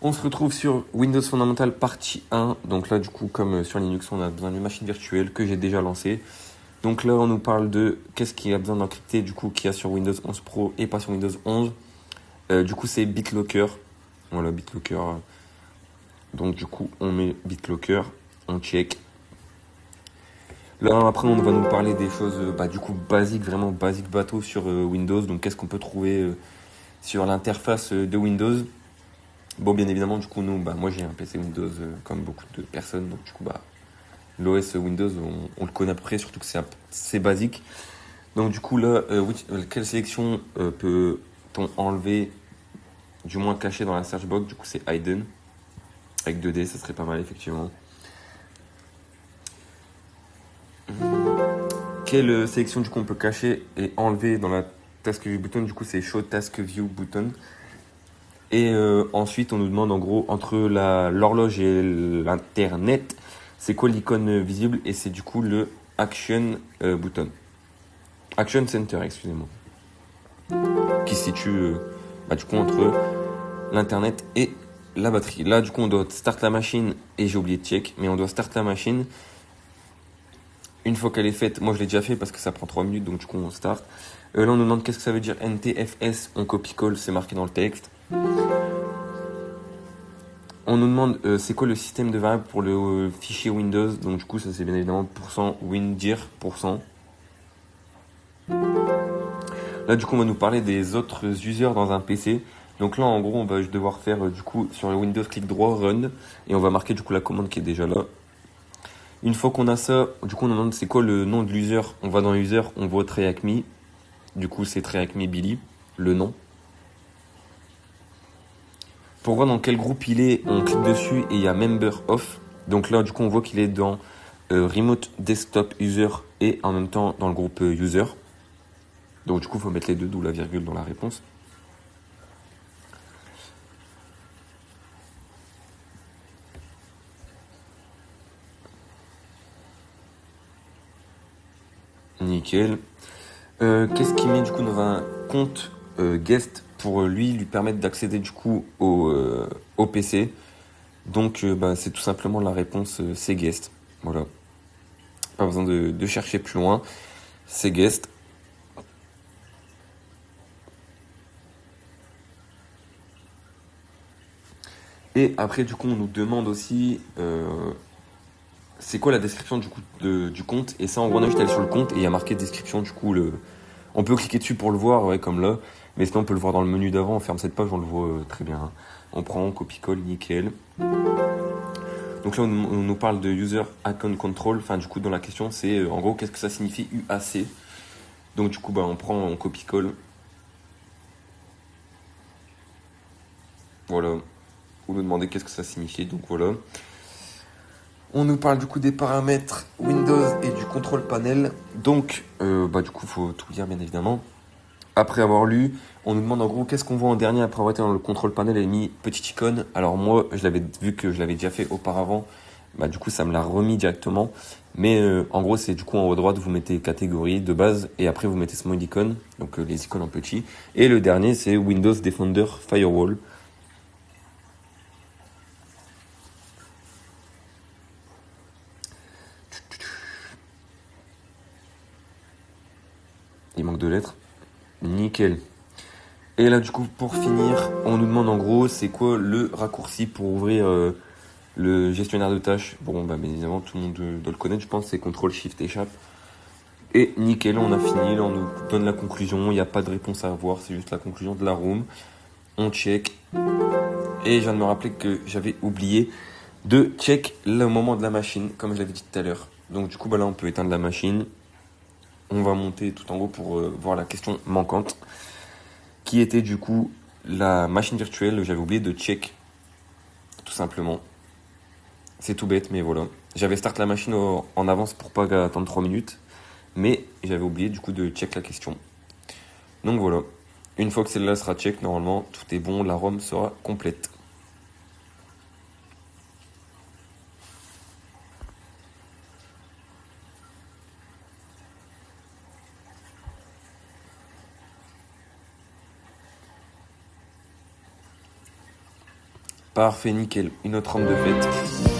On se retrouve sur Windows Fundamental partie 1. Donc là, du coup, comme sur Linux, on a besoin d'une machine virtuelle que j'ai déjà lancée. Donc là, on nous parle de qu'est-ce qu'il y a besoin d'encrypter, du coup, qu'il y a sur Windows 11 Pro et pas sur Windows 11. Du coup, c'est BitLocker. Voilà, BitLocker. Donc du coup, on met BitLocker, on check. Là, après, on va nous parler des choses, du coup, basiques, vraiment basiques bateau sur Windows. Donc, qu'est-ce qu'on peut trouver sur l'interface de Windows. Bon, bien évidemment, du coup, moi j'ai un PC Windows comme beaucoup de personnes, donc du coup, l'OS Windows, on le connaît à peu près, surtout que c'est basique. Donc du coup, là, quelle sélection peut-on enlever, du moins cacher dans la search box? Du coup, c'est hidden, avec 2D, ça serait pas mal, effectivement. Quelle sélection, du coup, on peut cacher et enlever dans la task view button? Du coup, c'est show task view button. Et ensuite, on nous demande en gros entre l'horloge et l'internet, c'est quoi l'icône visible? Et c'est du coup le Action button. Action Center, excusez-moi. Qui se situe du coup entre l'internet et la batterie. Là, du coup, on doit start la machine et j'ai oublié de check, mais on doit start la machine. Une fois qu'elle est faite, moi je l'ai déjà fait parce que ça prend 3 minutes, donc du coup on start. Là, on nous demande qu'est-ce que ça veut dire NTFS, on copie-colle, c'est marqué dans le texte. On nous demande c'est quoi le système de variable pour le fichier Windows. Donc du coup ça c'est bien évidemment %windir%. Là du coup on va nous parler des autres users dans un PC. Donc là en gros on va devoir faire du coup sur le Windows clic droit run. Et on va marquer du coup la commande qui est déjà là. Une fois qu'on a ça, du coup on nous demande c'est quoi le nom de l'user. On va dans user, on voit TreeAcme. Du coup c'est TreeAcme Billy, le nom. Pour voir dans quel groupe il est, on clique dessus et il y a Member Off. Donc là, du coup, on voit qu'il est dans Remote Desktop User et en même temps dans le groupe User. Donc du coup, il faut mettre les deux, d'où la virgule dans la réponse. Nickel. Qu'est-ce qu'il met du coup dans un compte guest pour lui permettre d'accéder du coup au PC? Donc c'est tout simplement la réponse c'est guest. Voilà. Pas besoin de chercher plus loin. C'est guest. Et après, du coup, on nous demande aussi c'est quoi la description du coup du compte. Et ça, en gros, on a juste à aller sur le compte et il y a marqué description. Du coup, on peut cliquer dessus pour le voir, ouais, comme là. Mais sinon, on peut le voir dans le menu d'avant. On ferme cette page, on le voit très bien. On prend, on copie-colle, nickel. Donc là, on nous parle de User Account Control. Enfin, du coup, dans la question, c'est en gros, qu'est-ce que ça signifie UAC? Donc, du coup, on prend, on copie-colle. Voilà. Vous nous demandez qu'est-ce que ça signifie. Donc, voilà. On nous parle du coup des paramètres Windows et du contrôle panel. Donc, du coup, faut tout lire bien évidemment. Après avoir lu, on nous demande en gros qu'est-ce qu'on voit en dernier après avoir été dans le contrôle panel et mis petite icône. Alors moi, je l'avais vu que je l'avais déjà fait auparavant. Du coup, ça me l'a remis directement. Mais en gros, c'est du coup en haut à droite, vous mettez catégorie de base et après vous mettez small icon, donc les icônes en petit. Et le dernier, c'est Windows Defender Firewall. Il manque 2 lettres. Nickel. Et là, du coup, pour finir, on nous demande en gros, c'est quoi le raccourci pour ouvrir le gestionnaire de tâches. Bon, bien évidemment, tout le monde doit le connaître, je pense, c'est CTRL-SHIFT-échappe. Et nickel, on a fini, là, on nous donne la conclusion, il n'y a pas de réponse à avoir, c'est juste la conclusion de la room. On check. Et je viens de me rappeler que j'avais oublié de check le moment de la machine, comme je l'avais dit tout à l'heure. Donc, du coup, là, on peut éteindre la machine. On va monter tout en haut pour voir la question manquante, qui était du coup la machine virtuelle. J'avais oublié de check, tout simplement. C'est tout bête, mais voilà. J'avais start la machine en avance pour pas attendre 3 minutes, mais j'avais oublié du coup de check la question. Donc voilà. Une fois que celle-là sera check, normalement tout est bon, la ROM sera complète. Parfait, nickel. Une autre rampe de fête.